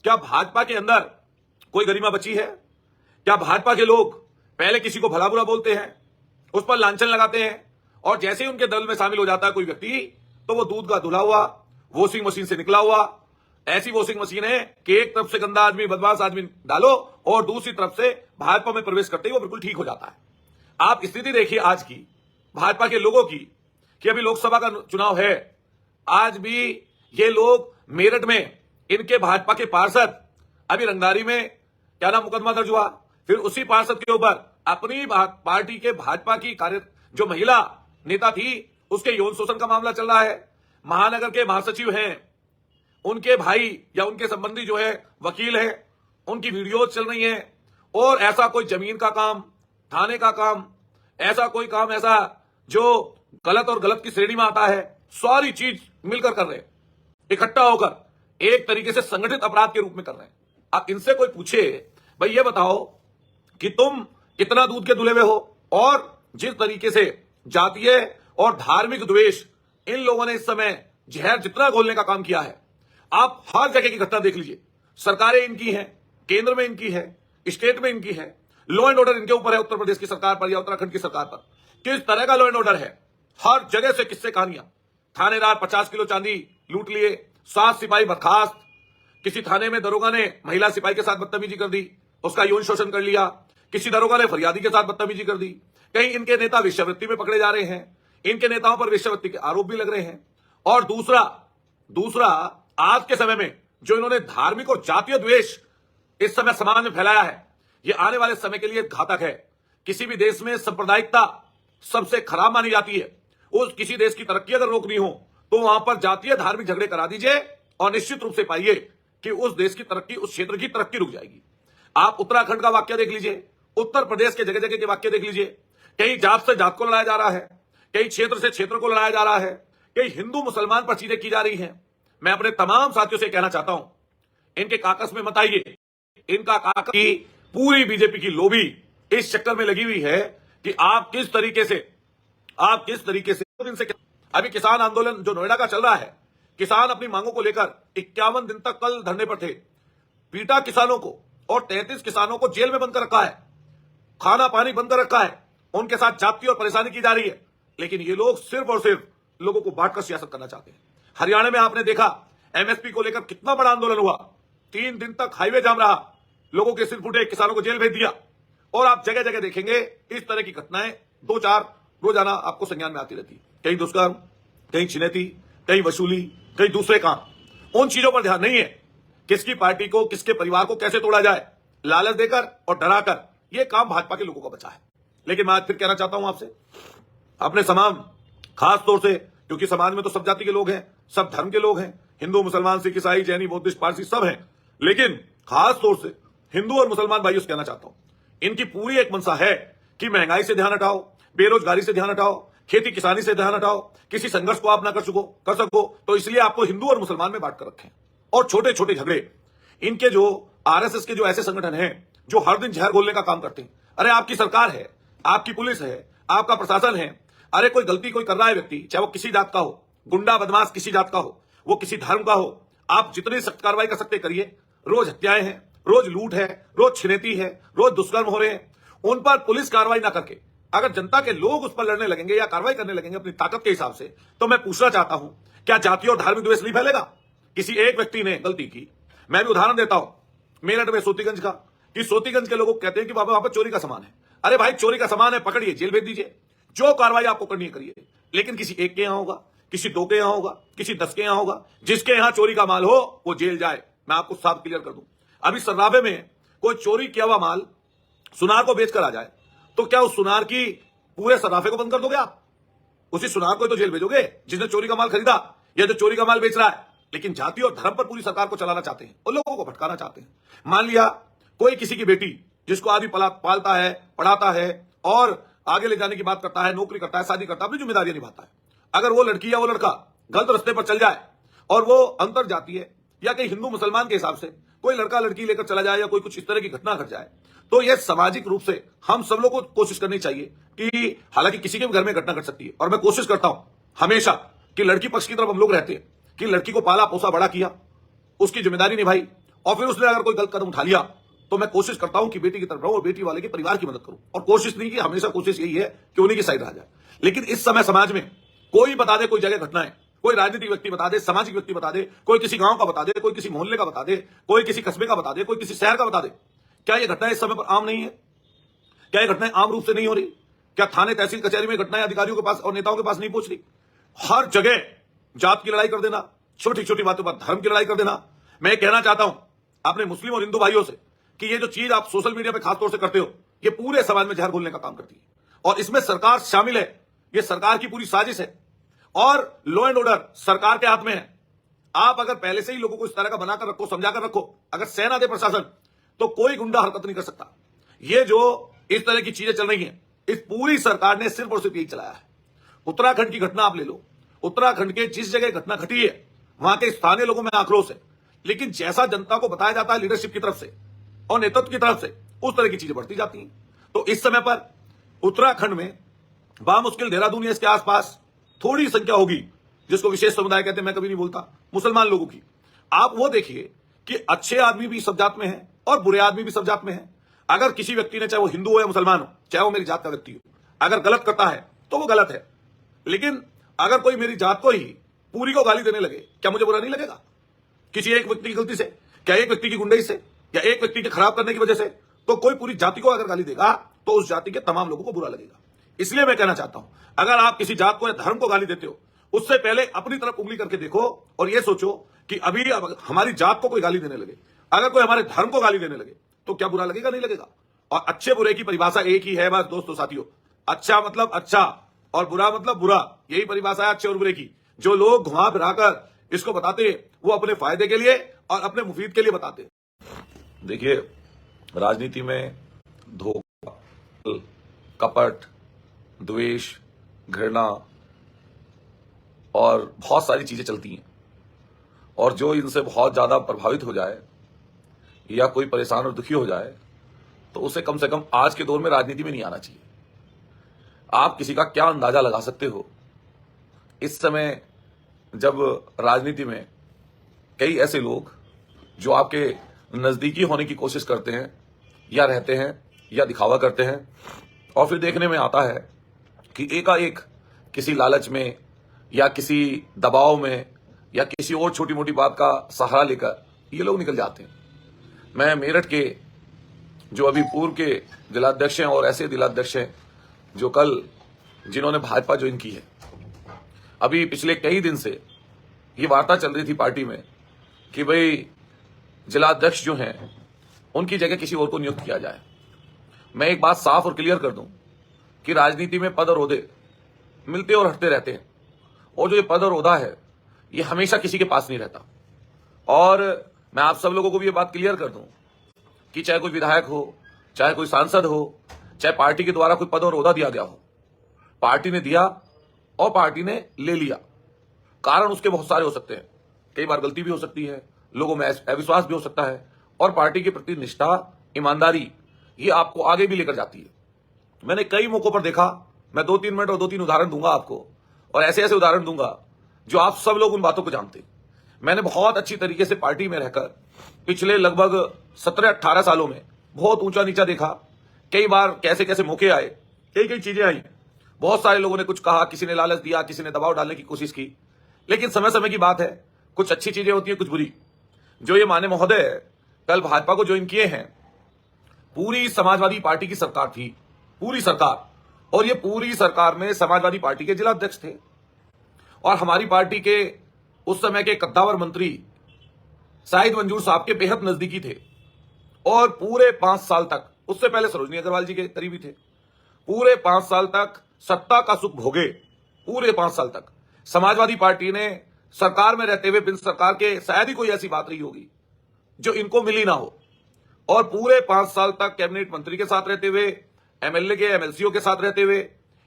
क्या भाजपा के अंदर कोई गरिमा बची है? क्या भाजपा के लोग पहले किसी को भला बुरा बोलते हैं, उस पर लांछन लगाते हैं, और जैसे ही उनके दल में शामिल हो जाता है कोई व्यक्ति, तो वो दूध का धुला हुआ, वॉशिंग मशीन से निकला हुआ, ऐसी वॉशिंग मशीन है कि एक तरफ से गंदा आदमी, बदमाश आदमी डालो और दूसरी तरफ से भाजपा में प्रवेश करते ही वो बिल्कुल ठीक हो जाता है। आप स्थिति देखिए आज की भाजपा के लोगों की, कि अभी लोकसभा का चुनाव है, आज भी ये लोग मेरठ में इनके भाजपा के पार्षद, अभी रंगदारी में क्या नाम मुकदमा दर्ज हुआ, फिर उसी पार्षद के ऊपर अपनी पार्टी के भाजपा की जो महिला नेता थी उसके यौन शोषण का मामला चल रहा है। महानगर के महासचिव हैं, उनके भाई या उनके संबंधी जो है वकील है, उनकी वीडियोज चल रही हैं, और ऐसा कोई जमीन का काम, थाने का काम, ऐसा कोई काम ऐसा जो गलत और गलत की श्रेणी में आता है, सारी चीज मिलकर कर रहे हैं, इकट्ठा होकर एक तरीके से संगठित अपराध के रूप में कर रहे हैं। अब इनसे कोई पूछे, भाई ये बताओ कि तुम कितना दूध के धुले हुए हो, और जिस तरीके से जातीय और धार्मिक द्वेष इन लोगों ने इस समय जहर जितना घोलने का काम किया है, आप हर जगह की घटना देख लीजिए। सरकारें इनकी हैं, केंद्र में इनकी है, स्टेट में इनकी है, लॉ एंड ऑर्डर इनके ऊपर है, उत्तर प्रदेश की सरकार पर या उत्तराखंड की सरकार पर किस तरह का लॉ एंड ऑर्डर है, हर जगह से किस्से कहानियां। थानेदार 50 किलो चांदी लूट लिए, 7 सिपाही बर्खास्त, किसी थाने में दरोगा ने महिला सिपाही के साथ बदतमीजी कर दी, उसका यौन शोषण कर लिया, किसी दरोगा ने फरियादी के साथ बदतमीजी कर दी। कहीं इनके नेता वेश्यावृत्ति में पकड़े जा रहे हैं, इनके नेताओं पर वेश्यावृत्ति के आरोप भी लग रहे हैं। और दूसरा आज के समय में जो इन्होंने धार्मिक और जातीय द्वेष इस समय समाज में फैलाया है, यह आने वाले समय के लिए घातक है। किसी भी देश में सांप्रदायिकता सबसे खराब मानी जाती है। उस किसी देश की तरक्की अगर रोकनी हो तो वहां पर जातीय धार्मिक झगड़े करा दीजिए, और निश्चित रूप से पाइए कि उस देश की तरक्की, उस क्षेत्र की तरक्की रुक जाएगी। आप उत्तराखंड का वाक्य देख लीजिए, उत्तर प्रदेश के जगह जगह के वाक्य देख लीजिए। कहीं जात से जात को लड़ाया जा रहा है, कहीं क्षेत्र से क्षेत्र को लड़ाया जा रहा है, कहीं हिंदू मुसलमान पर चीजें की जा रही हैं। मैं अपने तमाम साथियों से कहना चाहता हूं, इनके काकस में मत आइए। इनका काकस की पूरी बीजेपी की लोबी इस चक्कर में लगी हुई है कि आप किस तरीके से दिन से अभी किसान आंदोलन जो नोएडा का चल रहा है, किसान अपनी मांगों को लेकर 51 दिन तक कल धरने पर थे। पीटा किसानों को और 33 किसानों को जेल में बंद कर रखा है, खाना पानी बंद कर रखा है, उनके साथ जाति और परेशानी की जा रही है। लेकिन ये लोग सिर्फ और सिर्फ लोगों को बांटकर सियासत करना चाहते हैं। हरियाणा में आपने देखा एमएसपी को लेकर कितना बड़ा आंदोलन हुआ, 3 दिन तक हाईवे जाम रहा, लोगों के सिर फूटे, किसानों को जेल भेज दिया। और आप जगह जगह देखेंगे इस तरह की घटनाएं 2-4 रोजाना आपको संज्ञान में आती रहती। कहीं दुष्कर्म, कहीं छिनैती, कहीं वसूली, कहीं दूसरे काम। उन चीजों पर ध्यान नहीं है, किसकी पार्टी को, किसके परिवार को कैसे तोड़ा जाए, लालच देकर और डराकर, यह काम भाजपा के लोगों का बचा है। लेकिन मैं आज फिर कहना चाहता हूं आपसे, अपने तमाम, खास तौर से क्योंकि समाज में तो सब जाति के लोग हैं, सब धर्म के लोग हैं, हिंदू मुसलमान सिख ईसाई जैनी बौद्धिस्ट पारसी सब हैं, लेकिन खास तौर से हिंदू और मुसलमान भाइयों से कहना चाहता हूं, इनकी पूरी एक मंशा है कि महंगाई से ध्यान हटाओ, बेरोजगारी से ध्यान हटाओ, खेती किसानी से ध्यान हटाओ, किसी संघर्ष को आप ना कर सको, तो इसलिए आपको हिंदू और मुसलमान में बांट कर रखें। और छोटे छोटे झगड़े, इनके जो आरएसएस के जो ऐसे संगठन हैं जो हर दिन जहर घोलने का काम करते हैं। अरे आपकी सरकार है, आपकी पुलिस है, आपका प्रशासन है, अरे कोई गलती कोई कर रहा है व्यक्ति, चाहे वो किसी जात का हो, गुंडा बदमाश किसी जात का हो, वो किसी धर्म का हो, आप जितनी सख्त कार्रवाई कर सकते करिए। रोज हत्याएं हैं, रोज लूट है, रोज छिनैती है, रोज दुष्कर्म हो रहे हैं, उन पर पुलिस कार्रवाई ना करके अगर जनता के लोग उस पर लड़ने लगेंगे या कार्रवाई करने लगेंगे अपनी ताकत के हिसाब से, तो मैं पूछना चाहता हूं, क्या जातीय और धार्मिक द्वेष नहीं फैलेगा? किसी एक व्यक्ति ने गलती की, मैं भी उदाहरण देता हूं मेरठ में सोतीगंज का, कि सोतीगंज के लोग कहते हैं कि बाबा वहां पर चोरी का सामान है। अरे भाई चोरी का सामान है, पकड़िए, जेल भेज दीजिए, जो कार्रवाई आपको करनी है करिए। लेकिन किसी एक के यहां होगा, किसी 2 के यहां होगा, किसी 10 के यहां होगा, जिसके यहां चोरी का माल हो वो जेल जाए। मैं आपको साफ क्लियर कर दूं, अभी सर्राफे में कोई चोरी किया हुआ माल सुनार को बेचकर आ जाए, तो क्या उस सुनार की पूरे सर्राफे को बंद कर दोगे आप? उसी सुनार को तो जेल भेजोगे जिसने चोरी का माल खरीदा या जो चोरी का माल बेच रहा है। लेकिन जाति और धर्म पर पूरी सरकार को चलाना चाहते हैं और लोगों को भटकाना चाहते हैं। मान लिया कोई किसी की बेटी जिसको आदमी पालता है, पढ़ाता है और आगे ले जाने की बात करता है, नौकरी करता है, शादी करता है, अपनी जिम्मेदारियां निभाता है, अगर वो लड़की या वो लड़का गलत रास्ते पर चल जाए और वो अंतर जाती है या कहीं हिंदू मुसलमान के हिसाब से कोई लड़का लड़की लेकर चला जाए या कोई कुछ इस तरह की घटना घट जाए, तो यह सामाजिक रूप से हम सब लोगों को कोशिश करनी चाहिए कि हालांकि किसी के भी घर में घटना घट सकती है, और मैं कोशिश करता हूं हमेशा कि लड़की पक्ष की तरफ हम लोग रहते हैं कि लड़की को पाला पोसा बड़ा किया, उसकी जिम्मेदारी निभाई, और फिर उसने अगर कोई गलत कदम उठा लिया तो मैं कोशिश करता हूं कि बेटी की तरफ रहूं और बेटी वाले के परिवार की मदद करूं। और कोशिश नहीं की, हमेशा कोशिश यही है कि उन्हीं की साइड रह जाए। लेकिन इस समय समाज में कोई बता दे, कोई जगह घटना है, कोई राजनीतिक व्यक्ति बता दे, सामाजिक व्यक्ति बता दे, कोई किसी गांव का बता दे, कोई किसी मोहल्ले का बता दे, कोई किसी कस्बे का बता दे, कोई किसी शहर का बता दे, क्या यह घटनाएं इस समय पर आम नहीं है? क्या यह घटनाएं आम रूप से नहीं हो रही? क्या थाने तहसील कचहरी में घटनाएं अधिकारियों के पास और नेताओं के पास नहीं पहुंच रही? हर जगह जात की लड़ाई कर देना, छोटी छोटी बातों पर धर्म की लड़ाई कर देना। मैं कहना चाहता हूं अपने मुस्लिम और हिंदू भाइयों से कि ये जो चीज आप सोशल मीडिया पर खासतौर से करते हो, ये पूरे समाज में जहर घोलने का काम करती है और इसमें सरकार शामिल है। ये सरकार की पूरी साजिश है और लॉ एंड ऑर्डर सरकार के हाथ में है। आप अगर पहले से ही लोगों को इस तरह का बनाकर रखो, समझाकर रखो, अगर सेना दे प्रशासन, तो कोई गुंडा हरकत नहीं कर सकता। ये जो इस तरह की चीजें चल रही हैं, इस पूरी सरकार ने सिर्फ और सिर्फ यही चलाया है। उत्तराखंड की घटना आप ले लो, उत्तराखंड के जिस जगह घटना घटी है वहां के स्थानीय लोगों में आक्रोश है, लेकिन जैसा जनता को बताया जाता है लीडरशिप की तरफ से और नेतृत्व की तरफ से, उस तरह की चीजें बढ़ती जाती हैं। तो इस समय पर उत्तराखंड में बामुश्किल देहरादून या इसके आसपास थोड़ी संख्या होगी जिसको विशेष समुदाय कहते हैं, मैं कभी नहीं बोलता, मुसलमान लोगों की। आप वो देखिए कि अच्छे आदमी भी सब जात में है और बुरे आदमी भी सब जात में है। अगर किसी व्यक्ति ने, चाहे वो हिंदू हो या मुसलमान हो, चाहे वो मेरी जात का व्यक्ति हो, अगर गलत करता है तो वो गलत है। लेकिन अगर कोई मेरी जात को ही पूरी को गाली देने लगे, क्या मुझे बुरा नहीं लगेगा? किसी एक व्यक्ति की गलती से, क्या एक व्यक्ति की गुंडाई से या एक व्यक्ति के खराब करने की वजह से, तो कोई पूरी जाति को अगर गाली देगा तो उस जाति के तमाम लोगों को बुरा लगेगा। इसलिए मैं कहना चाहता हूं, अगर आप किसी जात को या धर्म को गाली देते हो, उससे पहले अपनी तरफ उंगली करके देखो और यह सोचो कि अभी हमारी जात को कोई गाली देने लगे, अगर कोई हमारे धर्म को गाली देने लगे, तो क्या बुरा लगेगा? नहीं लगेगा। और अच्छे बुरे की परिभाषा एक ही है बस दोस्तों, साथियों। अच्छा मतलब अच्छा और बुरा मतलब बुरा, यही परिभाषा है अच्छे और बुरे की। जो लोग घुमा फिराकर इसको बताते वो अपने फायदे के लिए और अपने मुफीद के लिए बताते। देखिए, राजनीति में धोखा, कपट, द्वेष, घृणा और बहुत सारी चीजें चलती हैं, और जो इनसे बहुत ज्यादा प्रभावित हो जाए या कोई परेशान और दुखी हो जाए तो उसे कम से कम आज के दौर में राजनीति में नहीं आना चाहिए। आप किसी का क्या अंदाजा लगा सकते हो? इस समय जब राजनीति में कई ऐसे लोग जो आपके नजदीकी होने की कोशिश करते हैं या रहते हैं या दिखावा करते हैं, और फिर देखने में आता है कि एकाएक किसी लालच में या किसी दबाव में या किसी और छोटी मोटी बात का सहारा लेकर ये लोग निकल जाते हैं। मैं मेरठ के जो अभी पूर्व के जिलाध्यक्ष हैं और ऐसे जिलाध्यक्ष हैं जो कल जिन्होंने भाजपा ज्वाइन की है, अभी पिछले कई दिन से ये वार्ता चल रही थी पार्टी में कि भाई जिलाध्यक्ष जो हैं उनकी जगह किसी और को नियुक्त किया जाए। मैं एक बात साफ और क्लियर कर दूं कि राजनीति में पद और ओहदे मिलते और हटते रहते हैं, और जो ये पद और ओहदा है ये हमेशा किसी के पास नहीं रहता। और मैं आप सब लोगों को भी ये बात क्लियर कर दूं कि चाहे कोई विधायक हो, चाहे कोई सांसद हो, चाहे पार्टी के द्वारा कोई पद और ओहदा दिया गया हो, पार्टी ने दिया और पार्टी ने ले लिया। कारण उसके बहुत सारे हो सकते हैं, कई बार गलती भी हो सकती है, लोगों में अविश्वास भी हो सकता है, और पार्टी के प्रति निष्ठा, ईमानदारी ये आपको आगे भी लेकर जाती है। मैंने कई मौकों पर देखा, मैं 2-3 मिनट और 2-3 उदाहरण दूंगा आपको, और ऐसे ऐसे उदाहरण दूंगा जो आप सब लोग उन बातों को जानते हैं। मैंने बहुत अच्छी तरीके से पार्टी में रहकर पिछले लगभग 17-18 सालों में बहुत ऊंचा नीचा देखा। कई बार कैसे कैसे मौके आए, कई कई चीजें आई, बहुत सारे लोगों ने कुछ कहा, किसी ने लालच दिया, किसी ने दबाव डालने की कोशिश की, लेकिन समय समय की बात है, कुछ अच्छी चीजें होती है, कुछ बुरी। जो ये माने महोदय कल भाजपा को ज्वाइन किए हैं, पूरी समाजवादी पार्टी की सरकार थी, पूरी सरकार, और ये पूरी सरकार में समाजवादी पार्टी के जिलाध्यक्ष थे, और हमारी पार्टी के उस समय के कद्दावर मंत्री शाहिद मंजूर साहब के बेहद नजदीकी थे, और पूरे 5 साल तक, उससे पहले सरोजनी अग्रवाल जी के करीबी थे, पूरे 5 साल तक सत्ता का सुख भोगे। पूरे 5 साल तक समाजवादी पार्टी ने सरकार में रहते हुए, बिन सरकार के शायद ही कोई ऐसी बात रही होगी जो इनको मिली ना हो, और पूरे 5 साल तक कैबिनेट मंत्री के साथ रहते हुए, एमएलए के एमएलसीओ के साथ रहते हुए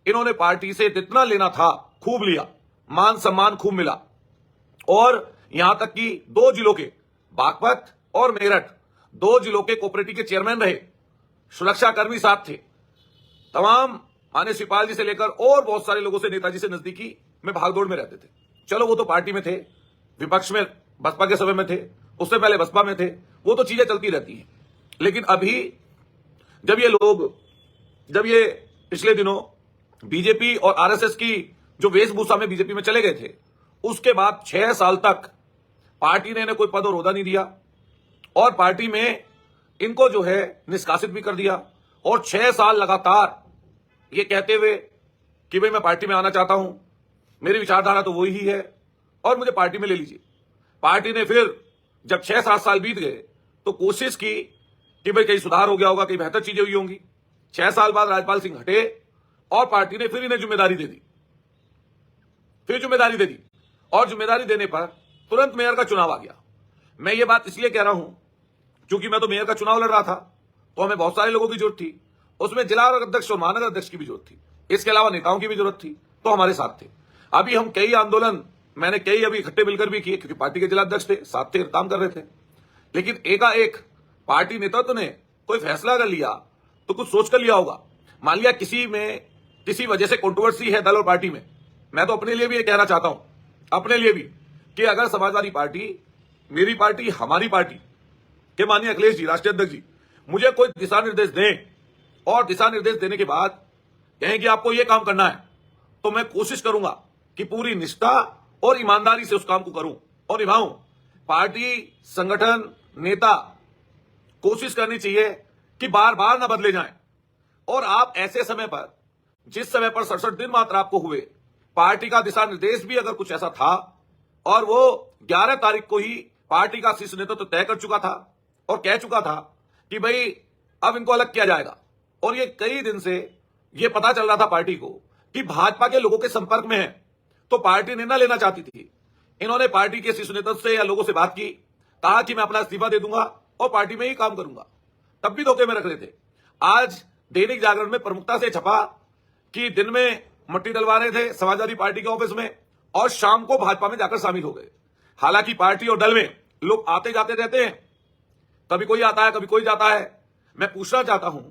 इन्होंने पार्टी से जितना लेना था खूब लिया, मान सम्मान खूब मिला, और यहां तक कि 2 जिलों के, बागपत और मेरठ, 2 जिलों के कोऑपरेटिव के चेयरमैन रहे, सुरक्षाकर्मी साथ थे, तमाम माने शिवपाल जी से लेकर और बहुत सारे लोगों से, नेताजी से नजदीकी में भागदौड़ में रहते थे। चलो वो तो पार्टी में थे, विपक्ष में बसपा के समय में थे, उससे पहले बसपा में थे, वो तो चीजें चलती रहती हैं। लेकिन अभी जब ये पिछले दिनों बीजेपी और आरएसएस की जो वेशभूषा में बीजेपी में चले गए थे, उसके बाद 6 साल तक पार्टी ने इन्हें कोई पद और ओहदा नहीं दिया और पार्टी में इनको जो है निष्कासित भी कर दिया। और 6 साल लगातार ये कहते हुए कि भाई मैं पार्टी में आना चाहता हूं, मेरी विचारधारा तो वही है और मुझे पार्टी में ले लीजिए। पार्टी ने फिर जब 6-7 साल बीत गए तो कोशिश की कि भाई कहीं सुधार हो गया होगा, कहीं बेहतर चीजें हुई होंगी। 6 साल बाद राजपाल सिंह हटे और पार्टी ने फिर इन्हें जिम्मेदारी दे दी, और जिम्मेदारी देने पर तुरंत मेयर का चुनाव आ गया। मैं ये बात इसलिए कह रहा हूं क्योंकि मैं तो मेयर का चुनाव लड़ रहा था, तो हमें बहुत सारे लोगों की जरूरत थी। उसमें जिला अध्यक्ष और महानगर अध्यक्ष की भी जरूरत थी, इसके अलावा नेताओं की भी जरूरत थी, तो हमारे साथ थे। अभी हम कई आंदोलन, मैंने कई अभी इकट्ठे मिलकर भी किए, क्योंकि पार्टी के जिला अध्यक्ष थे, साथ थे, काम कर रहे थे। लेकिन एकाएक पार्टी नेतृत्व ने कोई फैसला कर लिया तो कुछ सोच कर लिया होगा। मान लिया किसी वजह से कंट्रोवर्सी है दल और पार्टी में, मैं तो अपने लिए भी ये कहना चाहता हूं, अपने लिए भी, कि अगर समाजवादी पार्टी, मेरी पार्टी, हमारी पार्टी के माननीय अखिलेश जी, राष्ट्रीय अध्यक्ष जी, मुझे कोई दिशा निर्देश दें और दिशा निर्देश देने के बाद कहें कि आपको यह काम करना है, तो मैं कोशिश करूंगा कि पूरी निष्ठा और ईमानदारी से उस काम को करूं और निभाऊं। पार्टी, संगठन, नेता कोशिश करनी चाहिए कि बार बार ना बदले जाएं। और आप ऐसे समय पर, जिस समय पर 67 दिन मात्र आपको हुए, पार्टी का दिशा निर्देश भी अगर कुछ ऐसा था और वो 11 तारीख को ही पार्टी का शीर्ष नेतृत्व तय कर चुका था और कह चुका था कि भाई अब इनको अलग किया जाएगा, और ये कई दिन से ये पता चल रहा था पार्टी को कि भाजपा के लोगों के संपर्क में है, तो पार्टी निर्णय लेना चाहती थी। इन्होंने पार्टी के शीर्ष नेतृत्व से या लोगों से बात की, कहा कि मैं अपना इस्तीफा दे दूंगा और पार्टी में ही काम करूंगा, तब भी धोखे में रख रहे थे। आज दैनिक जागरण में प्रमुखता से छपा कि दिन में मट्टी डलवा रहे थे समाजवादी पार्टी के ऑफिस में और शाम को भाजपा में जाकर शामिल हो गए। हालांकि पार्टी और दल में लोग आते जाते रहते हैं, कभी कोई आता है, कभी कोई जाता है। मैं पूछना चाहता हूं